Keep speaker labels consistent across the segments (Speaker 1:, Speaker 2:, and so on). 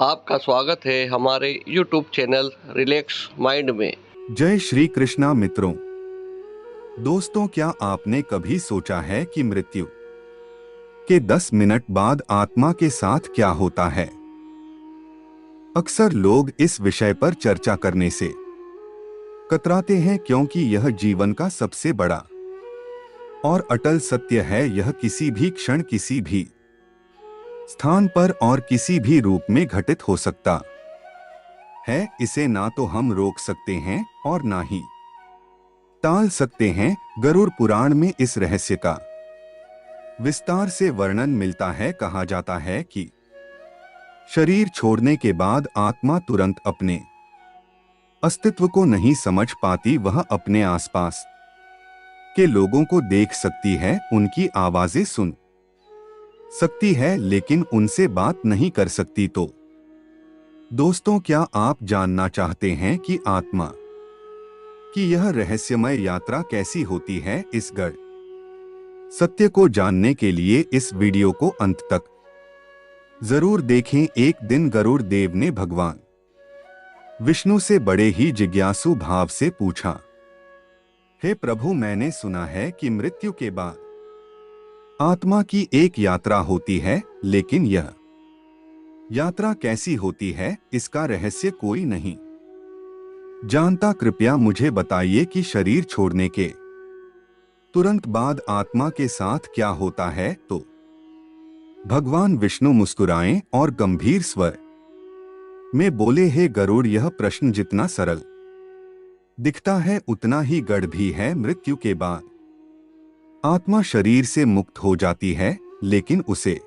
Speaker 1: आपका स्वागत है हमारे YouTube चैनल रिलैक्स माइंड में।
Speaker 2: जय श्री कृष्णा मित्रों। दोस्तों, क्या आपने कभी सोचा है कि मृत्यु के 10 मिनट बाद आत्मा के साथ क्या होता है? अक्सर लोग इस विषय पर चर्चा करने से कतराते हैं क्योंकि यह जीवन का सबसे बड़ा और अटल सत्य है। यह किसी भी क्षण, किसी भी स्थान पर और किसी भी रूप में घटित हो सकता है। इसे ना तो हम रोक सकते हैं और ना ही टाल सकते हैं। गरुड़ पुराण में इस रहस्य का विस्तार से वर्णन मिलता है। कहा जाता है कि शरीर छोड़ने के बाद आत्मा तुरंत अपने अस्तित्व को नहीं समझ पाती। वह अपने आसपास के लोगों को देख सकती है, उनकी आवाजें सुन सकती है, लेकिन उनसे बात नहीं कर सकती। तो दोस्तों, क्या आप जानना चाहते हैं कि आत्मा की यह रहस्यमय यात्रा कैसी होती है? इस गढ़ सत्य को जानने के लिए इस वीडियो को अंत तक जरूर देखें। एक दिन गरुड़ देव ने भगवान विष्णु से बड़े ही जिज्ञासु भाव से पूछा, हे प्रभु, मैंने सुना है कि मृत्यु के बाद आत्मा की एक यात्रा होती है, लेकिन यह यात्रा कैसी होती है, इसका रहस्य कोई नहीं जानता। कृपया मुझे बताइए कि शरीर छोड़ने के तुरंत बाद आत्मा के साथ क्या होता है। तो भगवान विष्णु मुस्कुराए और गंभीर स्वर में बोले, हे गरुड़, यह प्रश्न जितना सरल दिखता है उतना ही गढ़ भी है। मृत्यु के बाद आत्मा शरीर से मुक्त हो जाती है, लेकिन उसे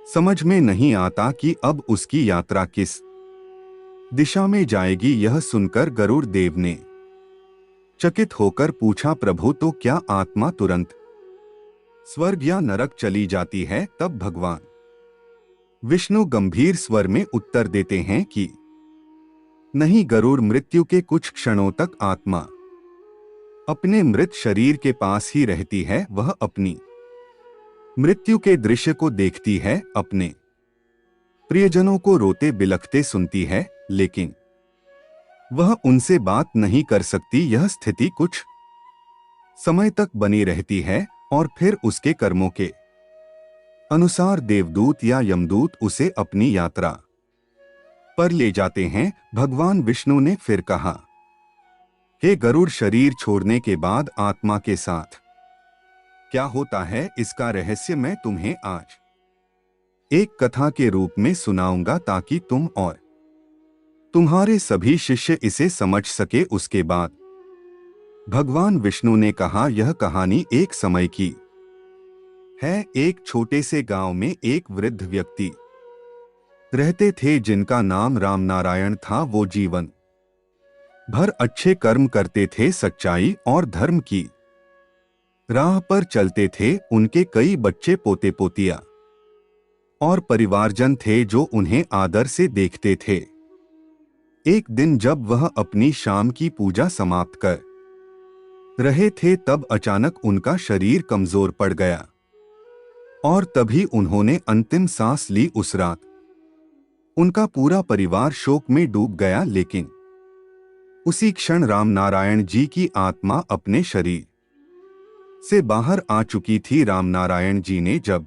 Speaker 2: समझ में नहीं आता कि अब उसकी यात्रा किस दिशा में जाएगी। यह सुनकर गरुड़ देव ने चकित होकर पूछा, प्रभु, तो क्या आत्मा तुरंत स्वर्ग या नरक चली जाती है? तब भगवान विष्णु गंभीर स्वर में उत्तर देते हैं कि नहीं गरुड़, मृत्यु के कुछ क्षणों तक आत्मा अपने मृत शरीर के पास ही रहती है। वह अपनी मृत्यु के दृश्य को देखती है, अपने प्रियजनों को रोते बिलखते सुनती है, लेकिन वह उनसे बात नहीं कर सकती। यह स्थिति कुछ समय तक बनी रहती है और फिर उसके कर्मों के अनुसार देवदूत या यमदूत उसे अपनी यात्रा पर ले जाते हैं। भगवान विष्णु ने फिर कहा, हे गरुड़, शरीर छोड़ने के बाद आत्मा के साथ क्या होता है, इसका रहस्य मैं तुम्हें आज एक कथा के रूप में सुनाऊंगा, ताकि तुम और तुम्हारे सभी शिष्य इसे समझ सके। उसके बाद भगवान विष्णु ने कहा, यह कहानी एक समय की है। एक छोटे से गांव में एक वृद्ध व्यक्ति रहते थे जिनका नाम राम नारायण था। वो जीवन भर अच्छे कर्म करते थे, सच्चाई और धर्म की राह पर चलते थे। उनके कई बच्चे, पोते पोतियां और परिवारजन थे जो उन्हें आदर से देखते थे। एक दिन जब वह अपनी शाम की पूजा समाप्त कर रहे थे, तब अचानक उनका शरीर कमजोर पड़ गया और तभी उन्होंने अंतिम सांस ली। उस रात उनका पूरा परिवार शोक में डूब गया, लेकिन उसी क्षण राम नारायण जी की आत्मा अपने शरीर से बाहर आ चुकी थी। राम नारायण जी ने जब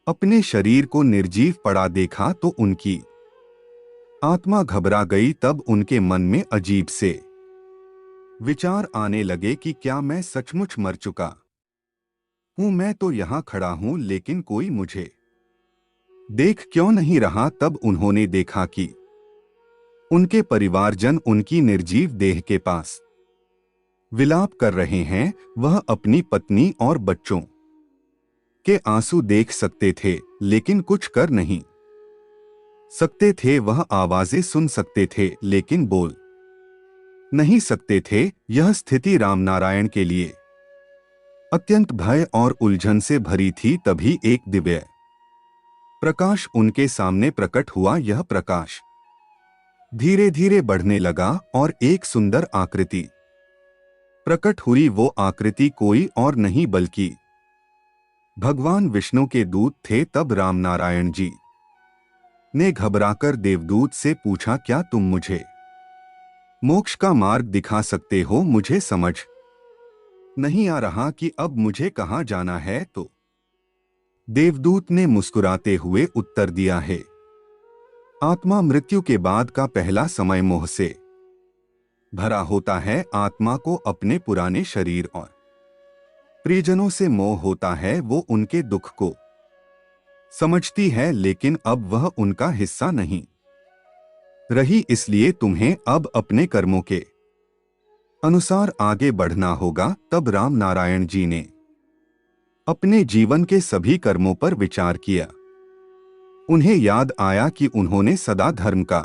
Speaker 2: अपने शरीर को निर्जीव पड़ा देखा तो उनकी आत्मा घबरा गई। तब उनके मन में अजीब से विचार आने लगे कि क्या मैं सचमुच मर चुका हूं? मैं तो यहां खड़ा हूं, लेकिन कोई मुझे देख क्यों नहीं रहा? तब उन्होंने देखा कि उनके परिवारजन उनकी निर्जीव देह के पास विलाप कर रहे हैं। वह अपनी पत्नी और बच्चों के आंसू देख सकते थे, लेकिन कुछ कर नहीं सकते थे। वह आवाजें सुन सकते थे, लेकिन बोल नहीं सकते थे। यह स्थिति रामनारायण के लिए अत्यंत भय और उलझन से भरी थी। तभी एक दिव्य प्रकाश उनके सामने प्रकट हुआ। यह प्रकाश धीरे धीरे बढ़ने लगा और एक सुंदर आकृति प्रकट हुई। वो आकृति कोई और नहीं बल्कि भगवान विष्णु के दूत थे। तब रामनारायण जी ने घबराकर देवदूत से पूछा, क्या तुम मुझे मोक्ष का मार्ग दिखा सकते हो? मुझे समझ नहीं आ रहा कि अब मुझे कहाँ जाना है। तो देवदूत ने मुस्कुराते हुए उत्तर दिया है, आत्मा मृत्यु के बाद का पहला समय मोह से भरा होता है। आत्मा को अपने पुराने शरीर और प्रियजनों से मोह होता है। वो उनके दुख को समझती है, लेकिन अब वह उनका हिस्सा नहीं रही। इसलिए तुम्हें अब अपने कर्मों के अनुसार आगे बढ़ना होगा। तब राम नारायण जी ने अपने जीवन के सभी कर्मों पर विचार किया। उन्हें याद आया कि उन्होंने सदा धर्म का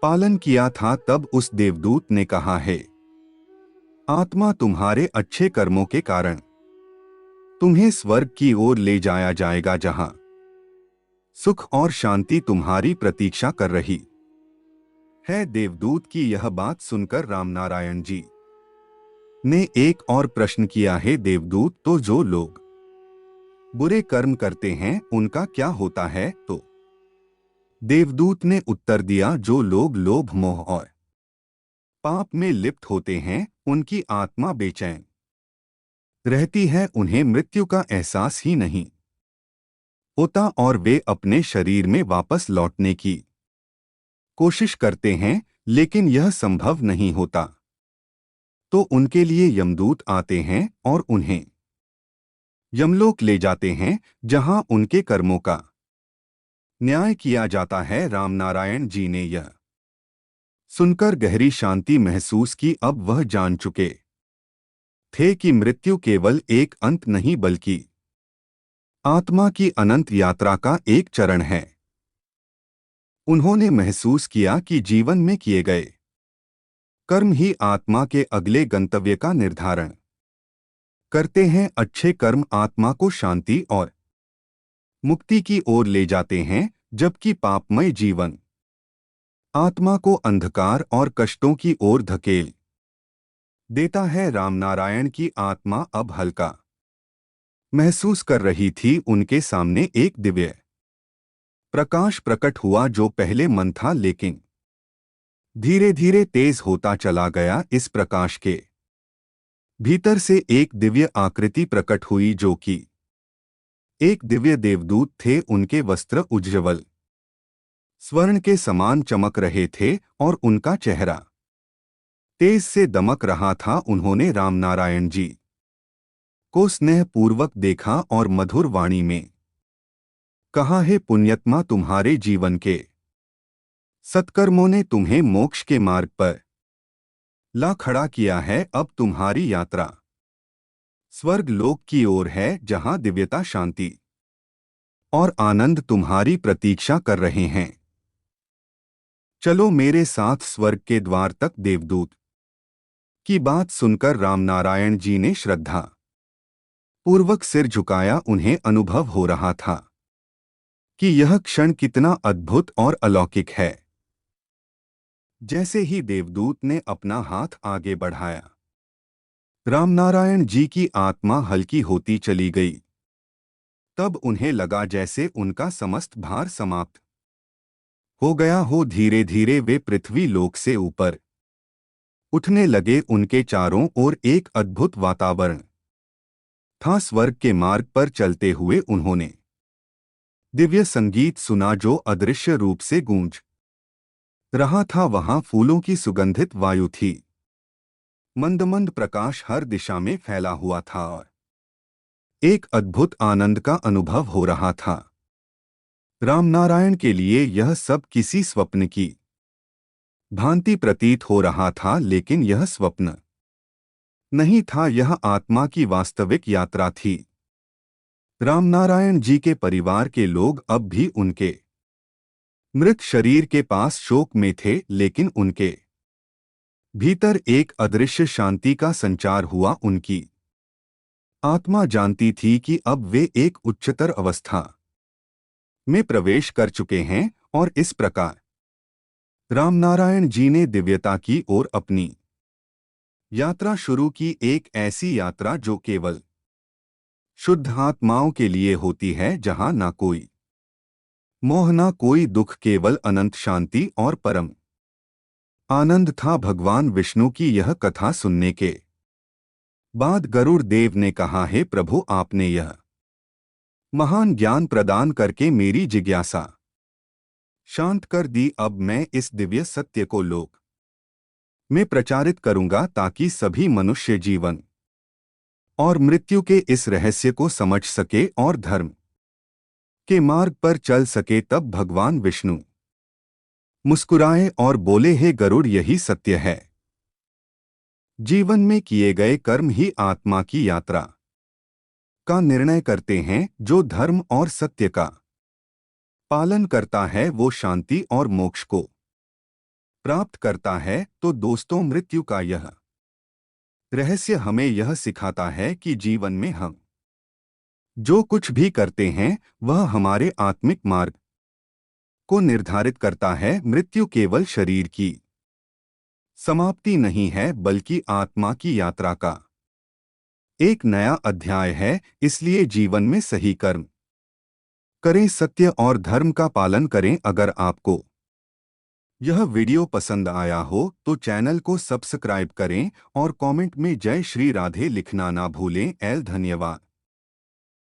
Speaker 2: पालन किया था। तब उस देवदूत ने कहा है, आत्मा तुम्हारे अच्छे कर्मों के कारण तुम्हें स्वर्ग की ओर ले जाया जाएगा, जहां सुख और शांति तुम्हारी प्रतीक्षा कर रही है। देवदूत की यह बात सुनकर रामनारायण जी ने एक और प्रश्न किया है, देवदूत, तो जो लोग बुरे कर्म करते हैं उनका क्या होता है? तो देवदूत ने उत्तर दिया, जो लोग लोभ मोह और पाप में लिप्त होते हैं उनकी आत्मा बेचैन रहती है। उन्हें मृत्यु का एहसास ही नहीं होता और वे अपने शरीर में वापस लौटने की कोशिश करते हैं, लेकिन यह संभव नहीं होता। तो उनके लिए यमदूत आते हैं और उन्हें यमलोक ले जाते हैं, जहां उनके कर्मों का न्याय किया जाता है। रामनारायण जी ने यह सुनकर गहरी शांति महसूस की। अब वह जान चुके थे कि मृत्यु केवल एक अंत नहीं, बल्कि आत्मा की अनंत यात्रा का एक चरण है। उन्होंने महसूस किया कि जीवन में किए गए कर्म ही आत्मा के अगले गंतव्य का निर्धारण करते हैं। अच्छे कर्म आत्मा को शांति और मुक्ति की ओर ले जाते हैं, जबकि पापमय जीवन आत्मा को अंधकार और कष्टों की ओर धकेल देता है। रामनारायण की आत्मा अब हल्का महसूस कर रही थी। उनके सामने एक दिव्य प्रकाश प्रकट हुआ, जो पहले मंद था लेकिन धीरे धीरे तेज होता चला गया। इस प्रकाश के भीतर से एक दिव्य आकृति प्रकट हुई, जो कि एक दिव्य देवदूत थे। उनके वस्त्र उज्ज्वल स्वर्ण के समान चमक रहे थे और उनका चेहरा तेज से दमक रहा था। उन्होंने रामनारायण जी को स्नेहपूर्वक देखा और मधुर वाणी में कहा, है पुण्यात्मा, तुम्हारे जीवन के सत्कर्मों ने तुम्हें मोक्ष के मार्ग पर ला खड़ा किया है। अब तुम्हारी यात्रा स्वर्ग लोक की ओर है, जहां दिव्यता, शांति और आनंद तुम्हारी प्रतीक्षा कर रहे हैं। चलो मेरे साथ स्वर्ग के द्वार तक। देवदूत की बात सुनकर रामनारायण जी ने श्रद्धा पूर्वक सिर झुकाया। उन्हें अनुभव हो रहा था कि यह क्षण कितना अद्भुत और अलौकिक है। जैसे ही देवदूत ने अपना हाथ आगे बढ़ाया, रामनारायण जी की आत्मा हल्की होती चली गई। तब उन्हें लगा जैसे उनका समस्त भार समाप्त हो गया हो। धीरे धीरे वे पृथ्वी लोक से ऊपर उठने लगे। उनके चारों ओर एक अद्भुत वातावरण था। स्वर्ग के मार्ग पर चलते हुए उन्होंने दिव्य संगीत सुना, जो अदृश्य रूप से गूंज रहा था। वहां फूलों की सुगंधित वायु थी। मंद मंद प्रकाश हर दिशा में फैला हुआ था और एक अद्भुत आनंद का अनुभव हो रहा था। रामनारायण के लिए यह सब किसी स्वप्न की भांति प्रतीत हो रहा था, लेकिन यह स्वप्न नहीं था, यह आत्मा की वास्तविक यात्रा थी। रामनारायण जी के परिवार के लोग अब भी उनके मृत शरीर के पास शोक में थे, लेकिन उनके भीतर एक अदृश्य शांति का संचार हुआ। उनकी आत्मा जानती थी कि अब वे एक उच्चतर अवस्था में प्रवेश कर चुके हैं और इस प्रकार रामनारायण जी ने दिव्यता की ओर अपनी यात्रा शुरू की। एक ऐसी यात्रा जो केवल शुद्ध आत्माओं के लिए होती है, जहां ना कोई मोह ना कोई दुख, केवल अनंत शांति और परम आनंद था। भगवान विष्णु की यह कथा सुनने के बाद गरुड़ देव ने कहा, हे प्रभु, आपने यह महान ज्ञान प्रदान करके मेरी जिज्ञासा शांत कर दी। अब मैं इस दिव्य सत्य को लोक में प्रचारित करूंगा ताकि सभी मनुष्य जीवन और मृत्यु के इस रहस्य को समझ सके और धर्म के मार्ग पर चल सके। तब भगवान विष्णु मुस्कुराए और बोले, हे गरुड़, यही सत्य है। जीवन में किए गए कर्म ही आत्मा की यात्रा का निर्णय करते हैं। जो धर्म और सत्य का पालन करता है वो शांति और मोक्ष को प्राप्त करता है। तो दोस्तों, मृत्यु का यह रहस्य हमें यह सिखाता है कि जीवन में हम जो कुछ भी करते हैं वह हमारे आत्मिक मार्ग को निर्धारित करता है। मृत्यु केवल शरीर की समाप्ति नहीं है, बल्कि आत्मा की यात्रा का एक नया अध्याय है। इसलिए जीवन में सही कर्म करें, सत्य और धर्म का पालन करें। अगर आपको यह वीडियो पसंद आया हो तो चैनल को सब्सक्राइब करें और कमेंट में जय श्री राधे लिखना ना भूलें। धन्यवाद।